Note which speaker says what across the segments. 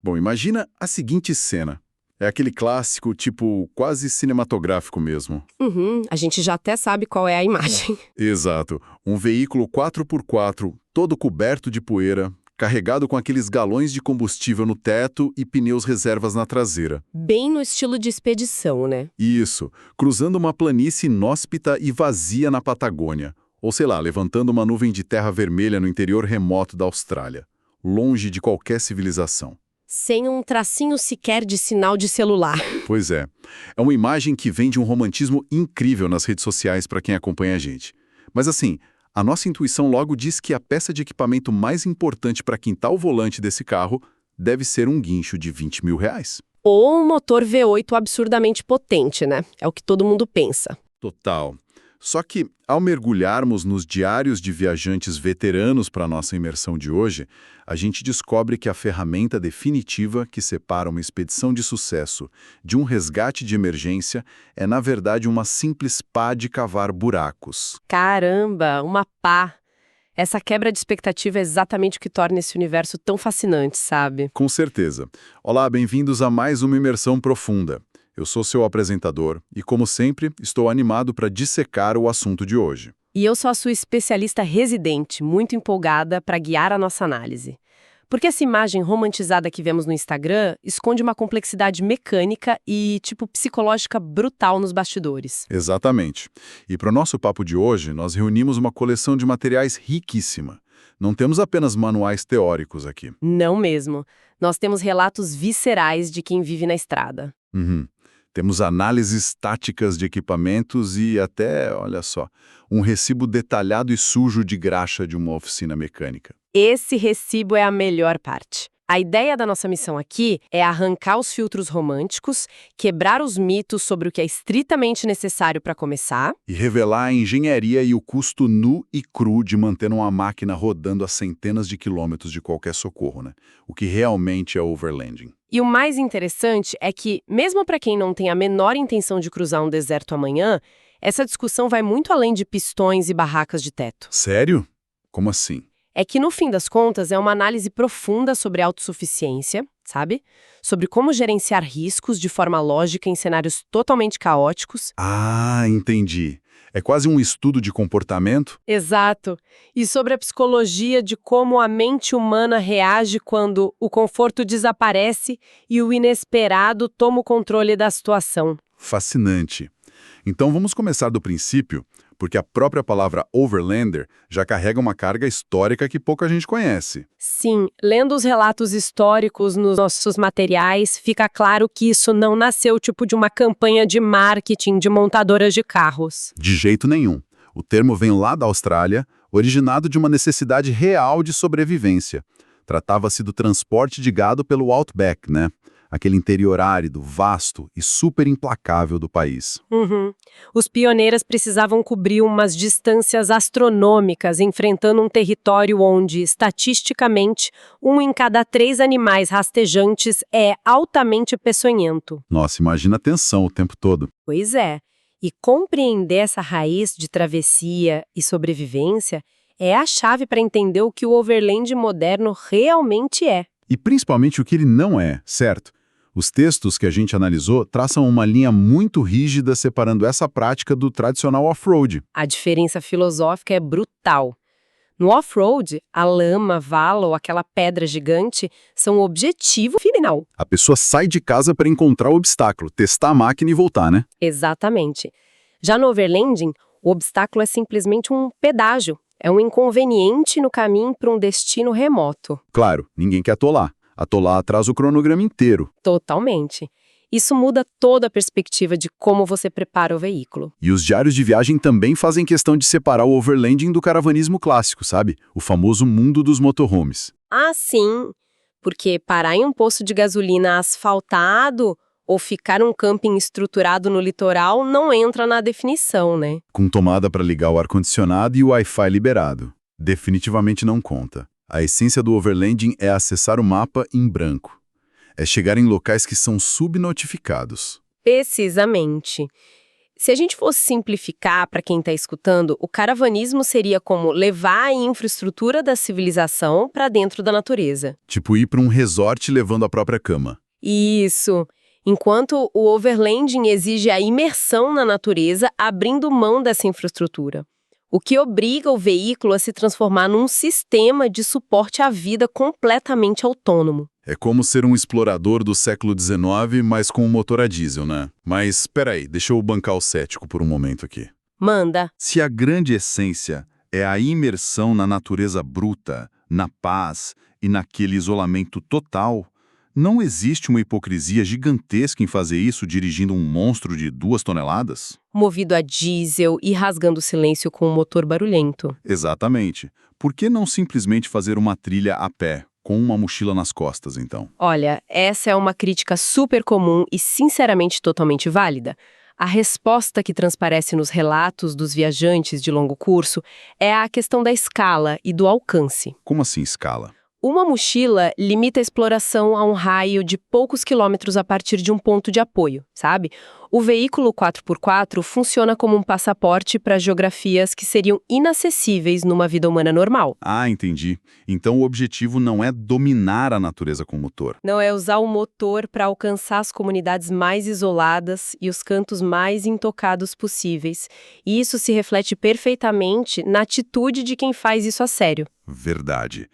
Speaker 1: Bom, imagina a seguinte cena. É aquele clássico, tipo, quase cinematográfico mesmo.
Speaker 2: Uhum, a gente já até sabe qual é a imagem.
Speaker 1: Exato. Um veículo 4x4, todo coberto de poeira, carregado com aqueles galões de combustível no teto e pneus reservas na traseira.
Speaker 2: Bem no estilo de expedição, né?
Speaker 1: Isso, cruzando uma planície inóspita e vazia na Patagônia. Ou sei lá, levantando uma nuvem de terra vermelha no interior remoto da Austrália, longe de qualquer civilização.
Speaker 2: Sem um tracinho sequer de sinal de celular.
Speaker 1: Pois é. É uma imagem que vem de um romantismo incrível nas redes sociais para quem acompanha a gente. Mas assim, a nossa intuição logo diz que a peça de equipamento mais importante para quintar o volante desse carro deve ser um guincho de R$ 20 mil.
Speaker 2: Ou um motor V8 absurdamente potente, né? É o que todo mundo pensa.
Speaker 1: Total. Só que, ao mergulharmos nos diários de viajantes veteranos para a nossa imersão de hoje, a gente descobre que a ferramenta definitiva que separa uma expedição de sucesso de um resgate de emergência é, na verdade, uma simples pá de cavar buracos.
Speaker 2: Caramba, uma pá! Essa quebra de expectativa é exatamente o que torna esse universo tão fascinante, sabe?
Speaker 1: Com certeza. Olá, bem-vindos a mais uma imersão profunda. Eu sou seu apresentador e, como sempre, estou animado para dissecar o assunto de hoje.
Speaker 2: E eu sou a sua especialista residente, muito empolgada para guiar a nossa análise. Porque essa imagem romantizada que vemos no Instagram esconde uma complexidade mecânica e, psicológica brutal nos bastidores.
Speaker 1: Exatamente. E para o nosso papo de hoje, nós reunimos uma coleção de materiais riquíssima. Não temos apenas manuais teóricos aqui.
Speaker 2: Não mesmo. Nós temos relatos viscerais de quem vive na estrada.
Speaker 1: Uhum. Temos análises táticas de equipamentos e até, olha só, um recibo detalhado e sujo de graxa de uma oficina mecânica.
Speaker 2: Esse recibo é a melhor parte. A ideia da nossa missão aqui é arrancar os filtros românticos, quebrar os mitos sobre o que é estritamente necessário para começar.
Speaker 1: E revelar a engenharia e o custo nu e cru de manter uma máquina rodando a centenas de quilômetros de qualquer socorro, né? O que realmente é overlanding.
Speaker 2: E o mais interessante é que, mesmo para quem não tem a menor intenção de cruzar um deserto amanhã, essa discussão vai muito além de pistões e barracas de teto.
Speaker 1: Sério? Como assim?
Speaker 2: É que, no fim das contas, é uma análise profunda sobre autossuficiência, sabe? Sobre como gerenciar riscos de forma lógica em cenários totalmente caóticos.
Speaker 1: Ah, entendi. É quase um estudo de comportamento?
Speaker 2: Exato. E sobre a psicologia de como a mente humana reage quando o conforto desaparece e o inesperado toma o controle da situação.
Speaker 1: Fascinante. Então vamos começar do princípio, porque a própria palavra overlander já carrega uma carga histórica que pouca gente conhece.
Speaker 2: Sim, lendo os relatos históricos nos nossos materiais, fica claro que isso não nasceu de uma campanha de marketing de montadoras de carros.
Speaker 1: De jeito nenhum. O termo vem lá da Austrália, originado de uma necessidade real de sobrevivência. Tratava-se do transporte de gado pelo Outback, né? Aquele interior árido, vasto e super implacável do país.
Speaker 2: Uhum. Os pioneiros precisavam cobrir umas distâncias astronômicas, enfrentando um território onde, estatisticamente, 1 em cada 3 animais rastejantes é altamente peçonhento.
Speaker 1: Nossa, imagina a tensão o tempo todo.
Speaker 2: Pois é. E compreender essa raiz de travessia e sobrevivência é a chave para entender o que o overland moderno realmente é.
Speaker 1: E principalmente o que ele não é, certo? Os textos que a gente analisou traçam uma linha muito rígida separando essa prática do tradicional off-road.
Speaker 2: A diferença filosófica é brutal. No off-road, a lama, vala ou aquela pedra gigante são o objetivo final.
Speaker 1: A pessoa sai de casa para encontrar o obstáculo, testar a máquina e voltar, né?
Speaker 2: Exatamente. Já no overlanding, o obstáculo é simplesmente um pedágio. É um inconveniente no caminho para um destino remoto.
Speaker 1: Claro, ninguém quer atolar. Atolar atrasa o cronograma inteiro.
Speaker 2: Totalmente. Isso muda toda a perspectiva de como você prepara o veículo.
Speaker 1: E os diários de viagem também fazem questão de separar o overlanding do caravanismo clássico, sabe? O famoso mundo dos motorhomes.
Speaker 2: Ah, sim. Porque parar em um posto de gasolina asfaltado ou ficar num camping estruturado no litoral não entra na definição, né?
Speaker 1: Com tomada para ligar o ar-condicionado e o Wi-Fi liberado. Definitivamente não conta. A essência do overlanding é acessar o mapa em branco. É chegar em locais que são subnotificados.
Speaker 2: Precisamente. Se a gente fosse simplificar para quem está escutando, o caravanismo seria como levar a infraestrutura da civilização para dentro da natureza.
Speaker 1: Tipo ir para um resort levando a própria cama.
Speaker 2: Isso. Enquanto o overlanding exige a imersão na natureza, abrindo mão dessa infraestrutura. O que obriga o veículo a se transformar num sistema de suporte à vida completamente autônomo.
Speaker 1: É como ser um explorador do século XIX, mas com um motor a diesel, né? Mas, espera aí, deixa eu bancar o cético por um momento aqui.
Speaker 2: Manda.
Speaker 3: Se a grande essência é a imersão na natureza bruta, na paz e naquele isolamento total, não existe uma hipocrisia gigantesca em fazer isso dirigindo um monstro de 2 toneladas?
Speaker 2: Movido a diesel e rasgando o silêncio com um motor barulhento.
Speaker 3: Exatamente. Por que não simplesmente fazer uma trilha a pé, com uma mochila nas costas, então?
Speaker 2: Olha, essa é uma crítica super comum e, sinceramente, totalmente válida. A resposta que transparece nos relatos dos viajantes de longo curso é a questão da escala e do alcance.
Speaker 3: Como assim escala?
Speaker 2: Uma mochila limita a exploração a um raio de poucos quilômetros a partir de um ponto de apoio, sabe? O veículo 4x4 funciona como um passaporte para geografias que seriam inacessíveis numa vida humana normal.
Speaker 3: Ah, entendi. Então o objetivo não é dominar a natureza com o motor.
Speaker 2: Não é usar o motor para alcançar as comunidades mais isoladas e os cantos mais intocados possíveis. E isso se reflete perfeitamente na atitude de quem faz isso a sério.
Speaker 3: Verdade.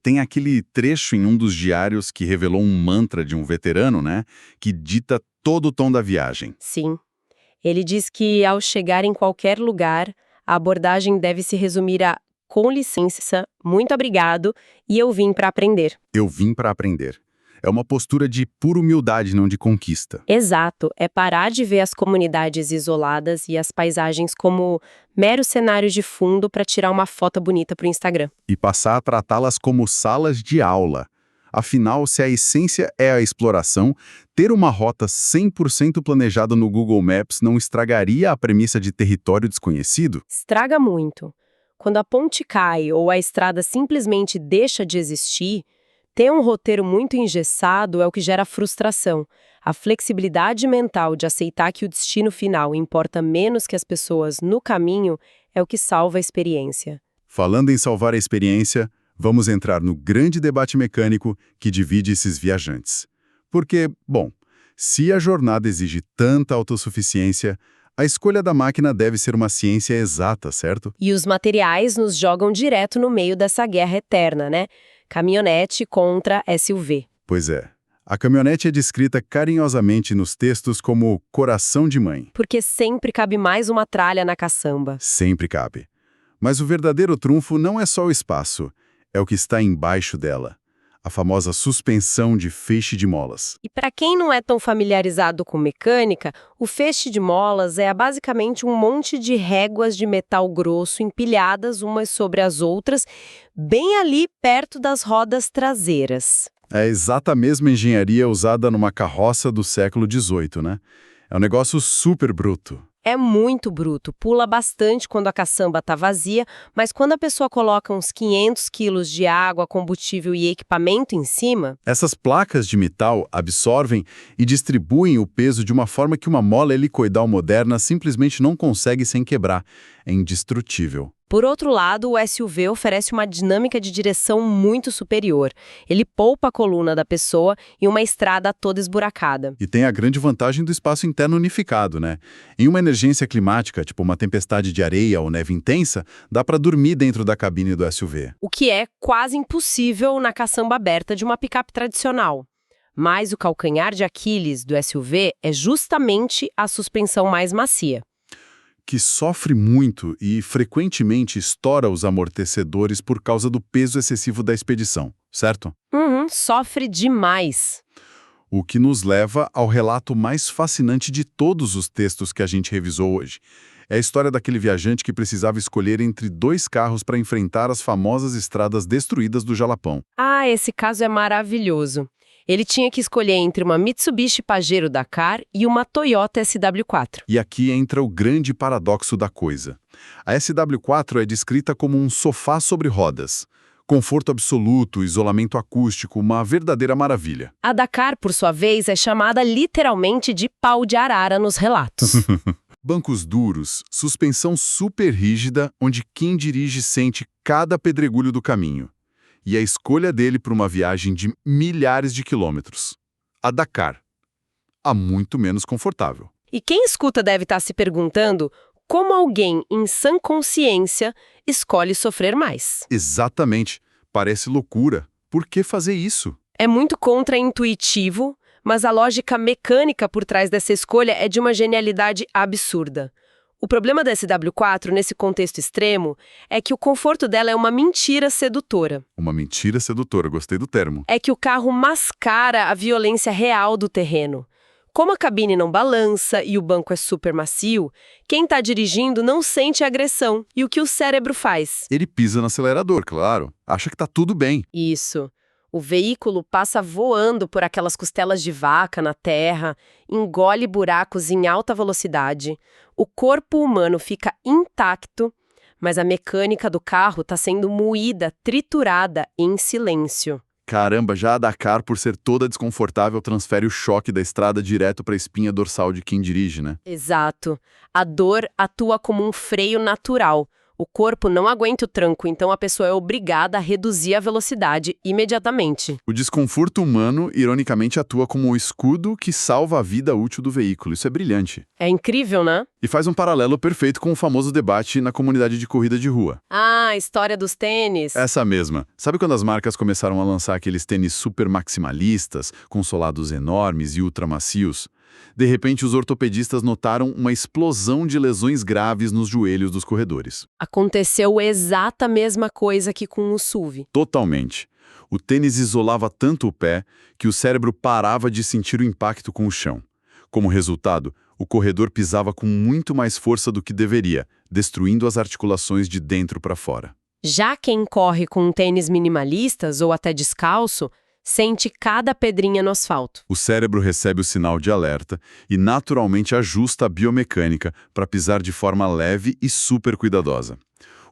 Speaker 3: Tem aquele trecho em um dos diários que revelou um mantra de um veterano, né? Que dita todo o tom da viagem.
Speaker 2: Sim. Ele diz que, ao chegar em qualquer lugar, a abordagem deve se resumir a "com licença, muito obrigado, e eu vim para aprender".
Speaker 3: Eu vim para aprender. É uma postura de pura humildade, não de conquista.
Speaker 2: Exato, é parar de ver as comunidades isoladas e as paisagens como meros cenários de fundo para tirar uma foto bonita para o Instagram.
Speaker 3: E passar a tratá-las como salas de aula. Afinal, se a essência é a exploração, ter uma rota 100% planejada no Google Maps não estragaria a premissa de território desconhecido?
Speaker 2: Estraga muito. Quando a ponte cai ou a estrada simplesmente deixa de existir, ter um roteiro muito engessado é o que gera frustração. A flexibilidade mental de aceitar que o destino final importa menos que as pessoas no caminho é o que salva a experiência.
Speaker 1: Falando em salvar a experiência, vamos entrar no grande debate mecânico que divide esses viajantes. Porque, bom, se a jornada exige tanta autossuficiência, a escolha da máquina deve ser uma ciência exata, certo?
Speaker 2: E os materiais nos jogam direto no meio dessa guerra eterna, né? Caminhonete contra SUV.
Speaker 1: Pois é. A caminhonete é descrita carinhosamente nos textos como coração de mãe.
Speaker 2: Porque sempre cabe mais uma tralha na caçamba.
Speaker 1: Sempre cabe. Mas o verdadeiro trunfo não é só o espaço, é o que está embaixo dela. A famosa suspensão de feixe de molas.
Speaker 2: E para quem não é tão familiarizado com mecânica, o feixe de molas é basicamente um monte de réguas de metal grosso empilhadas umas sobre as outras, bem ali perto das rodas traseiras.
Speaker 1: É a exata mesma engenharia usada numa carroça do século XVIII, né? É um negócio super bruto.
Speaker 2: É muito bruto, pula bastante quando a caçamba está vazia, mas quando a pessoa coloca uns 500 quilos de água, combustível e equipamento em cima...
Speaker 1: Essas placas de metal absorvem e distribuem o peso de uma forma que uma mola helicoidal moderna simplesmente não consegue sem quebrar. É indestrutível.
Speaker 2: Por outro lado, o SUV oferece uma dinâmica de direção muito superior. Ele poupa a coluna da pessoa em uma estrada toda esburacada.
Speaker 1: E tem a grande vantagem do espaço interno unificado, né? Em uma emergência climática, tipo uma tempestade de areia ou neve intensa, dá para dormir dentro da cabine do SUV.
Speaker 2: O que é quase impossível na caçamba aberta de uma picape tradicional. Mas o calcanhar de Aquiles do SUV é justamente a suspensão mais macia.
Speaker 1: Que sofre muito e frequentemente estoura os amortecedores por causa do peso excessivo da expedição, certo?
Speaker 2: Sofre demais.
Speaker 1: O que nos leva ao relato mais fascinante de todos os textos que a gente revisou hoje. É a história daquele viajante que precisava escolher entre 2 carros para enfrentar as famosas estradas destruídas do Jalapão.
Speaker 2: Ah, esse caso é maravilhoso. Ele tinha que escolher entre uma Mitsubishi Pajero Dakar e uma Toyota SW4.
Speaker 1: E aqui entra o grande paradoxo da coisa. A SW4 é descrita como um sofá sobre rodas. Conforto absoluto, isolamento acústico, uma verdadeira maravilha.
Speaker 2: A Dakar, por sua vez, é chamada literalmente de pau de arara nos relatos.
Speaker 1: Bancos duros, suspensão super rígida, onde quem dirige sente cada pedregulho do caminho. E a escolha dele para uma viagem de milhares de quilômetros. A Dakar. A muito menos confortável.
Speaker 2: E quem escuta deve estar se perguntando como alguém em sã consciência escolhe sofrer mais.
Speaker 1: Exatamente. Parece loucura. Por que fazer isso?
Speaker 2: É muito contraintuitivo, mas a lógica mecânica por trás dessa escolha é de uma genialidade absurda. O problema da SW4, nesse contexto extremo, é que o conforto dela é uma mentira sedutora.
Speaker 1: Uma mentira sedutora, gostei do termo.
Speaker 2: É que o carro mascara a violência real do terreno. Como a cabine não balança e o banco é super macio, quem está dirigindo não sente a agressão. E o que o cérebro faz?
Speaker 1: Ele pisa no acelerador, claro. Acha que tá tudo bem.
Speaker 2: Isso. O veículo passa voando por aquelas costelas de vaca na terra, engole buracos em alta velocidade, o corpo humano fica intacto, mas a mecânica do carro está sendo moída, triturada em silêncio.
Speaker 1: Caramba, já a Dakar, por ser toda desconfortável, transfere o choque da estrada direto para a espinha dorsal de quem dirige, né?
Speaker 2: Exato. A dor atua como um freio natural. O corpo não aguenta o tranco, então a pessoa é obrigada a reduzir a velocidade imediatamente.
Speaker 1: O desconforto humano, ironicamente, atua como um escudo que salva a vida útil do veículo. Isso é brilhante.
Speaker 2: É incrível, né?
Speaker 1: E faz um paralelo perfeito com o famoso debate na comunidade de corrida de rua.
Speaker 2: Ah, a história dos tênis.
Speaker 1: Essa mesma. Sabe quando as marcas começaram a lançar aqueles tênis super maximalistas, com solados enormes e ultramacios? De repente, os ortopedistas notaram uma explosão de lesões graves nos joelhos dos corredores.
Speaker 2: Aconteceu exata mesma coisa que com o SUV.
Speaker 1: Totalmente. O tênis isolava tanto o pé que o cérebro parava de sentir o impacto com o chão. Como resultado, o corredor pisava com muito mais força do que deveria, destruindo as articulações de dentro para fora.
Speaker 2: Já quem corre com tênis minimalistas ou até descalço, sente cada pedrinha no asfalto.
Speaker 1: O cérebro recebe o sinal de alerta e naturalmente ajusta a biomecânica para pisar de forma leve e super cuidadosa.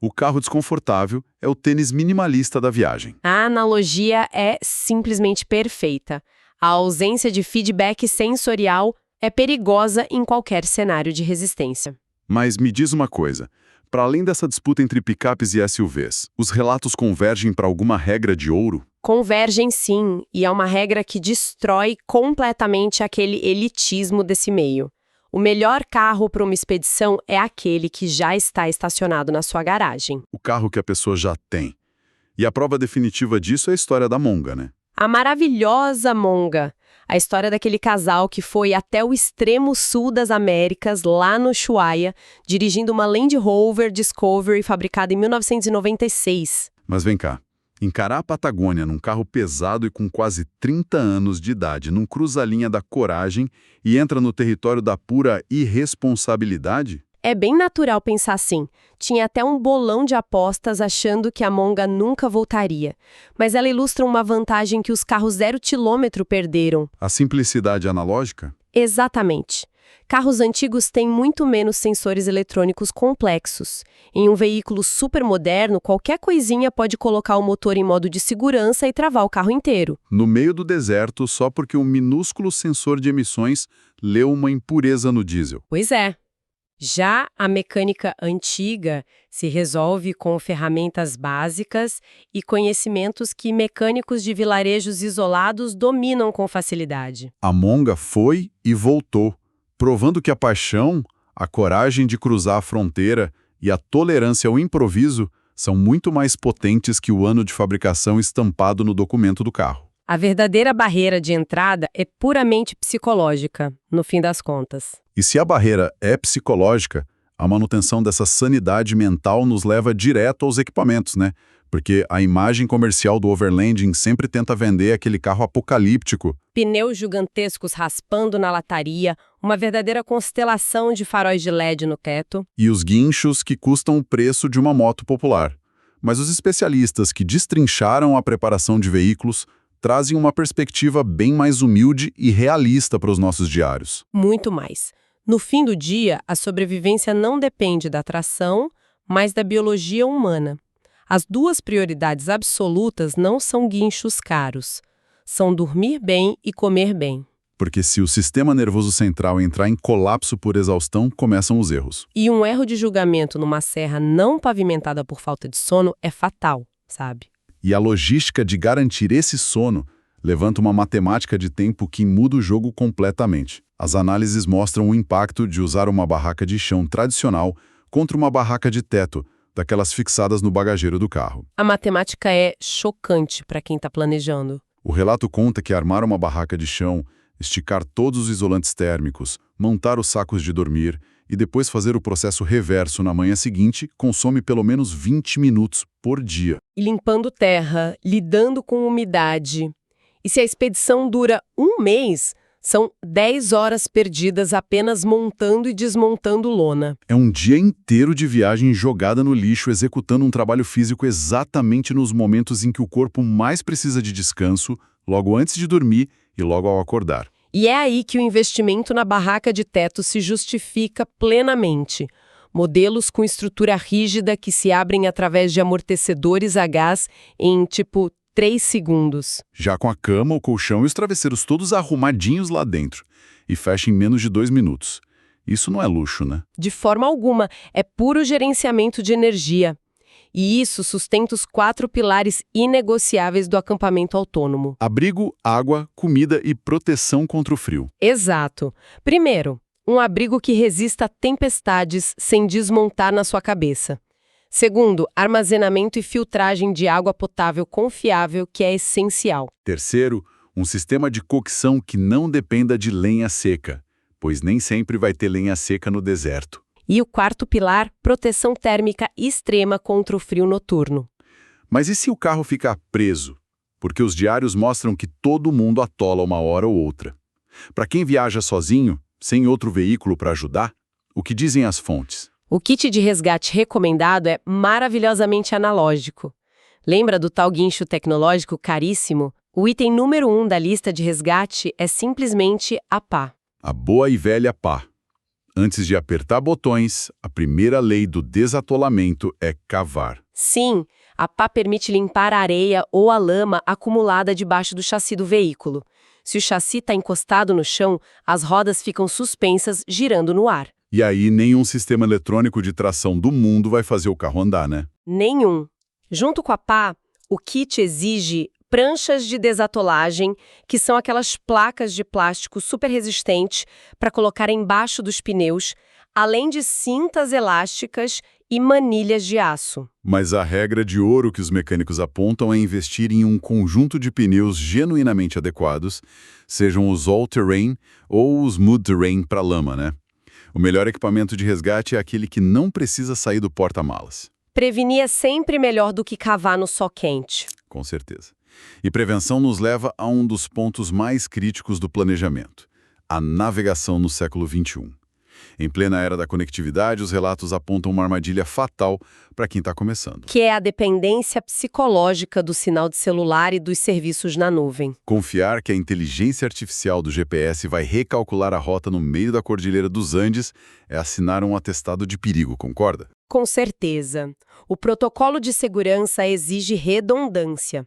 Speaker 1: O carro desconfortável é o tênis minimalista da viagem.
Speaker 2: A analogia é simplesmente perfeita. A ausência de feedback sensorial é perigosa em qualquer cenário de resistência.
Speaker 1: Mas me diz uma coisa, para além dessa disputa entre picapes e SUVs, os relatos convergem para alguma regra de ouro?
Speaker 2: Convergem sim, e é uma regra que destrói completamente aquele elitismo desse meio. O melhor carro para uma expedição é aquele que já está estacionado na sua garagem.
Speaker 1: O carro que a pessoa já tem. E a prova definitiva disso é a história da Monga, né?
Speaker 2: A maravilhosa Monga, a história daquele casal que foi até o extremo sul das Américas, lá no Ushuaia, dirigindo uma Land Rover Discovery fabricada em 1996.
Speaker 1: Mas vem cá. Encarar a Patagônia num carro pesado e com quase 30 anos de idade não cruza a linha da coragem e entra no território da pura irresponsabilidade?
Speaker 2: É bem natural pensar assim. Tinha até um bolão de apostas achando que a Monga nunca voltaria. Mas ela ilustra uma vantagem que os carros 0 km perderam.
Speaker 1: A simplicidade analógica?
Speaker 2: Exatamente. Carros antigos têm muito menos sensores eletrônicos complexos. Em um veículo super moderno, qualquer coisinha pode colocar o motor em modo de segurança e travar o carro inteiro.
Speaker 1: No meio do deserto, só porque um minúsculo sensor de emissões leu uma impureza no diesel.
Speaker 2: Pois é. Já a mecânica antiga se resolve com ferramentas básicas e conhecimentos que mecânicos de vilarejos isolados dominam com facilidade.
Speaker 1: A Monga foi e voltou, provando que a paixão, a coragem de cruzar a fronteira e a tolerância ao improviso são muito mais potentes que o ano de fabricação estampado no documento do carro.
Speaker 2: A verdadeira barreira de entrada é puramente psicológica, no fim das contas.
Speaker 1: E se a barreira é psicológica, a manutenção dessa sanidade mental nos leva direto aos equipamentos, né? Porque a imagem comercial do overlanding sempre tenta vender aquele carro apocalíptico.
Speaker 2: Pneus gigantescos raspando na lataria, uma verdadeira constelação de faróis de LED no teto.
Speaker 1: E os guinchos que custam o preço de uma moto popular. Mas os especialistas que destrincharam a preparação de veículos trazem uma perspectiva bem mais humilde e realista para os nossos diários.
Speaker 2: Muito mais. No fim do dia, a sobrevivência não depende da tração, mas da biologia humana. As duas prioridades absolutas não são guinchos caros. São dormir bem e comer bem.
Speaker 1: porque se o sistema nervoso central entrar em colapso por exaustão, começam os erros.
Speaker 2: E um erro de julgamento numa serra não pavimentada por falta de sono é fatal, sabe?
Speaker 1: E a logística de garantir esse sono levanta uma matemática de tempo que muda o jogo completamente. As análises mostram o impacto de usar uma barraca de chão tradicional contra uma barraca de teto, daquelas fixadas no bagageiro do carro.
Speaker 2: A matemática é chocante para quem está planejando.
Speaker 1: O relato conta que armar uma barraca de chão, esticar todos os isolantes térmicos, montar os sacos de dormir e depois fazer o processo reverso na manhã seguinte consome pelo menos 20 minutos por dia.
Speaker 2: E limpando terra, lidando com umidade. E se a expedição dura um mês, são 10 horas perdidas apenas montando e desmontando lona.
Speaker 1: É um dia inteiro de viagem jogada no lixo, executando um trabalho físico exatamente nos momentos em que o corpo mais precisa de descanso, logo antes de dormir e logo ao acordar.
Speaker 2: E é aí que o investimento na barraca de teto se justifica plenamente. Modelos com estrutura rígida que se abrem através de amortecedores a gás em, 3 segundos.
Speaker 1: Já com a cama, o colchão e os travesseiros todos arrumadinhos lá dentro. E fecha em menos de 2 minutos. Isso não é luxo, né?
Speaker 2: De forma alguma, é puro gerenciamento de energia. E isso sustenta os 4 pilares inegociáveis do acampamento autônomo.
Speaker 1: Abrigo, água, comida e proteção contra o frio.
Speaker 2: Exato. Primeiro, um abrigo que resista a tempestades sem desmontar na sua cabeça. Segundo, armazenamento e filtragem de água potável confiável, que é essencial.
Speaker 1: Terceiro, um sistema de cocção que não dependa de lenha seca, pois nem sempre vai ter lenha seca no deserto.
Speaker 2: E o quarto pilar, proteção térmica extrema contra o frio noturno.
Speaker 1: Mas e se o carro ficar preso? Porque os diários mostram que todo mundo atola uma hora ou outra. Para quem viaja sozinho, sem outro veículo para ajudar, o que dizem as fontes?
Speaker 2: O kit de resgate recomendado é maravilhosamente analógico. Lembra do tal guincho tecnológico caríssimo? O item número 1 da lista de resgate é simplesmente a pá.
Speaker 1: A boa e velha pá. Antes de apertar botões, a primeira lei do desatolamento é cavar.
Speaker 2: Sim, a pá permite limpar a areia ou a lama acumulada debaixo do chassi do veículo. Se o chassi está encostado no chão, as rodas ficam suspensas, girando no ar.
Speaker 1: E aí nenhum sistema eletrônico de tração do mundo vai fazer o carro andar, né?
Speaker 2: Nenhum. Junto com a pá, o kit exige pranchas de desatolagem, que são aquelas placas de plástico super resistentes para colocar embaixo dos pneus, além de cintas elásticas e manilhas de aço.
Speaker 1: Mas a regra de ouro que os mecânicos apontam é investir em um conjunto de pneus genuinamente adequados, sejam os all-terrain ou os mud-terrain para lama, né? O melhor equipamento de resgate é aquele que não precisa sair do porta-malas.
Speaker 2: Prevenir é sempre melhor do que cavar no sol quente.
Speaker 1: Com certeza. E prevenção nos leva a um dos pontos mais críticos do planejamento: a navegação no século XXI. Em plena era da conectividade, os relatos apontam uma armadilha fatal para quem está começando.
Speaker 2: Que é a dependência psicológica do sinal de celular e dos serviços na nuvem.
Speaker 1: Confiar que a inteligência artificial do GPS vai recalcular a rota no meio da Cordilheira dos Andes é assinar um atestado de perigo, concorda?
Speaker 2: Com certeza. O protocolo de segurança exige redundância.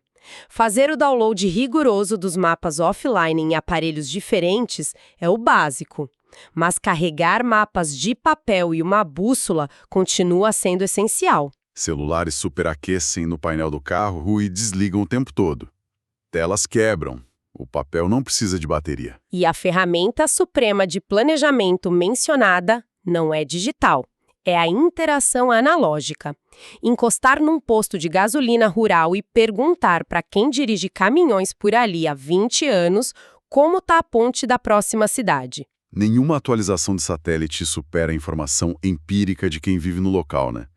Speaker 2: Fazer o download rigoroso dos mapas offline em aparelhos diferentes é o básico. Mas carregar mapas de papel e uma bússola continua sendo essencial.
Speaker 1: Celulares superaquecem no painel do carro e desligam o tempo todo. Telas quebram. O papel não precisa de bateria.
Speaker 2: E a ferramenta suprema de planejamento mencionada não é digital. É a interação analógica. Encostar num posto de gasolina rural e perguntar para quem dirige caminhões por ali há 20 anos como está a ponte da próxima cidade.
Speaker 1: Nenhuma atualização de satélite supera a informação empírica de quem vive no local, né?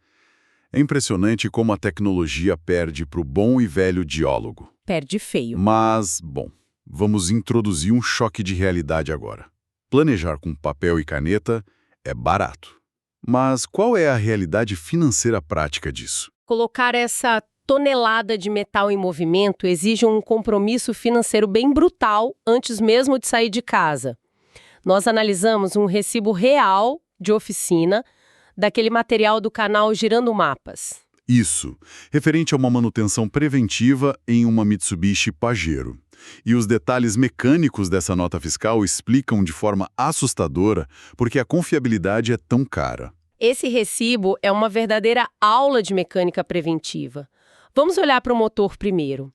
Speaker 1: É impressionante como a tecnologia perde para o bom e velho diálogo.
Speaker 2: Perde feio.
Speaker 1: Mas, bom, vamos introduzir um choque de realidade agora. Planejar com papel e caneta é barato. Mas qual é a realidade financeira prática disso?
Speaker 2: Colocar essa tonelada de metal em movimento exige um compromisso financeiro bem brutal antes mesmo de sair de casa. Nós analisamos um recibo real de oficina daquele material do canal Girando Mapas.
Speaker 1: Isso, referente a uma manutenção preventiva em uma Mitsubishi Pajero. E os detalhes mecânicos dessa nota fiscal explicam de forma assustadora porque a confiabilidade é tão cara.
Speaker 2: Esse recibo é uma verdadeira aula de mecânica preventiva. Vamos olhar para o motor primeiro.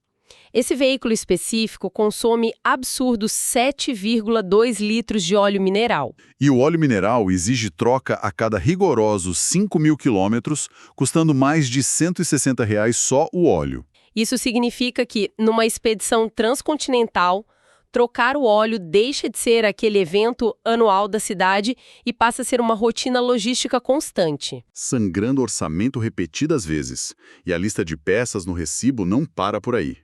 Speaker 2: Esse veículo específico consome absurdos 7,2 litros de óleo mineral.
Speaker 1: E o óleo mineral exige troca a cada rigorosos 5.000 quilômetros, custando mais de R$ 160 só o óleo.
Speaker 2: Isso significa que, numa expedição transcontinental, trocar o óleo deixa de ser aquele evento anual da cidade e passa a ser uma rotina logística constante.
Speaker 1: Sangrando orçamento repetidas vezes. E a lista de peças no recibo não para por aí.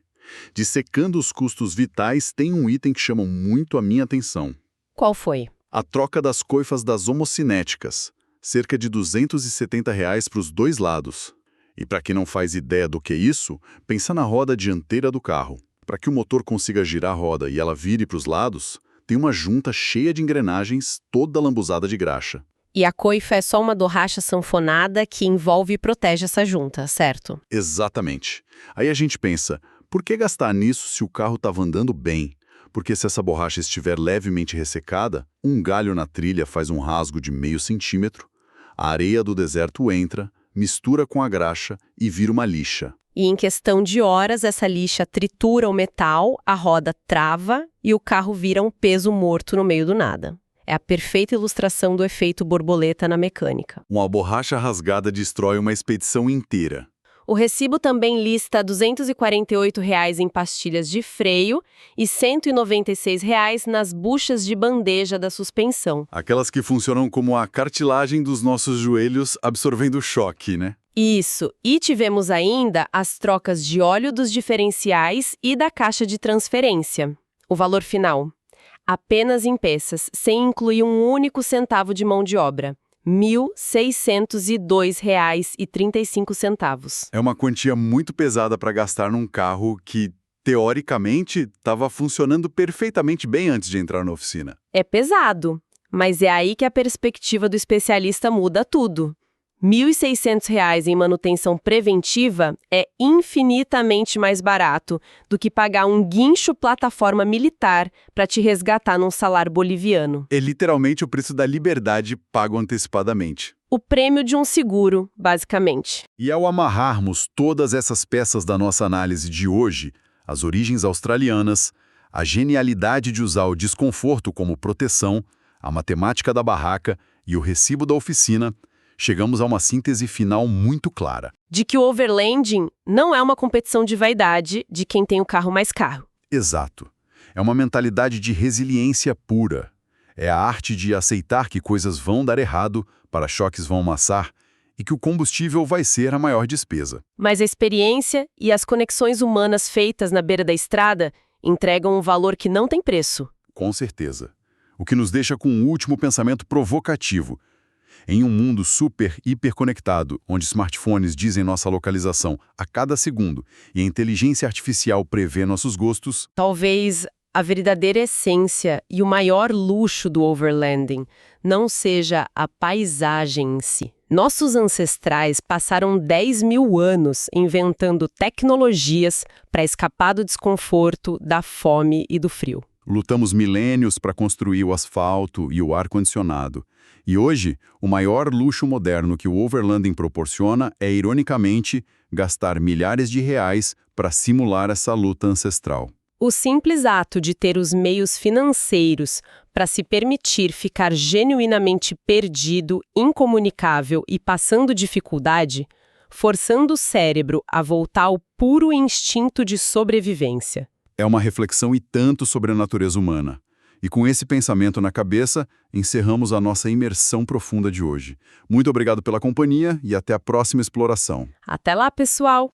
Speaker 1: Dissecando os custos vitais, tem um item que chama muito a minha atenção.
Speaker 2: Qual foi?
Speaker 1: A troca das coifas das homocinéticas. Cerca de R$ 270 para os dois lados. E para quem não faz ideia do que é isso, pensa na roda dianteira do carro. Para que o motor consiga girar a roda e ela vire para os lados, tem uma junta cheia de engrenagens, toda lambuzada de graxa.
Speaker 2: E a coifa é só uma borracha sanfonada que envolve e protege essa junta, certo?
Speaker 1: Exatamente. Aí a gente pensa, por que gastar nisso se o carro estava andando bem? Porque se essa borracha estiver levemente ressecada, um galho na trilha faz um rasgo de meio centímetro, a areia do deserto entra, mistura com a graxa e vira uma lixa.
Speaker 2: E em questão de horas, essa lixa tritura o metal, a roda trava e o carro vira um peso morto no meio do nada. É a perfeita ilustração do efeito borboleta na mecânica.
Speaker 1: Uma borracha rasgada destrói uma expedição inteira.
Speaker 2: O recibo também lista R$ 248 em pastilhas de freio e R$ 196 nas buchas de bandeja da suspensão.
Speaker 1: Aquelas que funcionam como a cartilagem dos nossos joelhos absorvendo choque, né?
Speaker 2: Isso. E tivemos ainda as trocas de óleo dos diferenciais e da caixa de transferência. O valor final, apenas em peças, sem incluir um único centavo de mão de obra. R$ 1.602,35.
Speaker 1: É uma quantia muito pesada para gastar num carro que, teoricamente, estava funcionando perfeitamente bem antes de entrar na oficina.
Speaker 2: É pesado, mas é aí que a perspectiva do especialista muda tudo. R$ 1.600 em manutenção preventiva é infinitamente mais barato do que pagar um guincho plataforma militar para te resgatar num salário boliviano.
Speaker 1: É literalmente o preço da liberdade pago antecipadamente.
Speaker 2: O prêmio de um seguro, basicamente.
Speaker 1: E ao amarrarmos todas essas peças da nossa análise de hoje, as origens australianas, a genialidade de usar o desconforto como proteção, a matemática da barraca e o recibo da oficina, chegamos a uma síntese final muito clara.
Speaker 2: De que o overlanding não é uma competição de vaidade de quem tem o carro mais caro.
Speaker 1: Exato. É uma mentalidade de resiliência pura. É a arte de aceitar que coisas vão dar errado, para-choques vão amassar e que o combustível vai ser a maior despesa.
Speaker 2: Mas a experiência e as conexões humanas feitas na beira da estrada entregam um valor que não tem preço.
Speaker 1: Com certeza. O que nos deixa com um último pensamento provocativo. Em um mundo hiperconectado, onde smartphones dizem nossa localização a cada segundo e a inteligência artificial prevê nossos gostos,
Speaker 2: Talvez a verdadeira essência e o maior luxo do overlanding não seja a paisagem em si. Nossos ancestrais passaram 10.000 anos inventando tecnologias para escapar do desconforto, da fome e do frio.
Speaker 1: lutamos milênios para construir o asfalto e o ar-condicionado. E hoje, o maior luxo moderno que o overlanding proporciona é, ironicamente, gastar milhares de reais para simular essa luta ancestral.
Speaker 2: O simples ato de ter os meios financeiros para se permitir ficar genuinamente perdido, incomunicável e passando dificuldade, forçando o cérebro a voltar ao puro instinto de sobrevivência.
Speaker 1: É uma reflexão e tanto sobre a natureza humana. E com esse pensamento na cabeça, encerramos a nossa imersão profunda de hoje. Muito obrigado pela companhia e até a próxima exploração.
Speaker 2: Até lá, pessoal!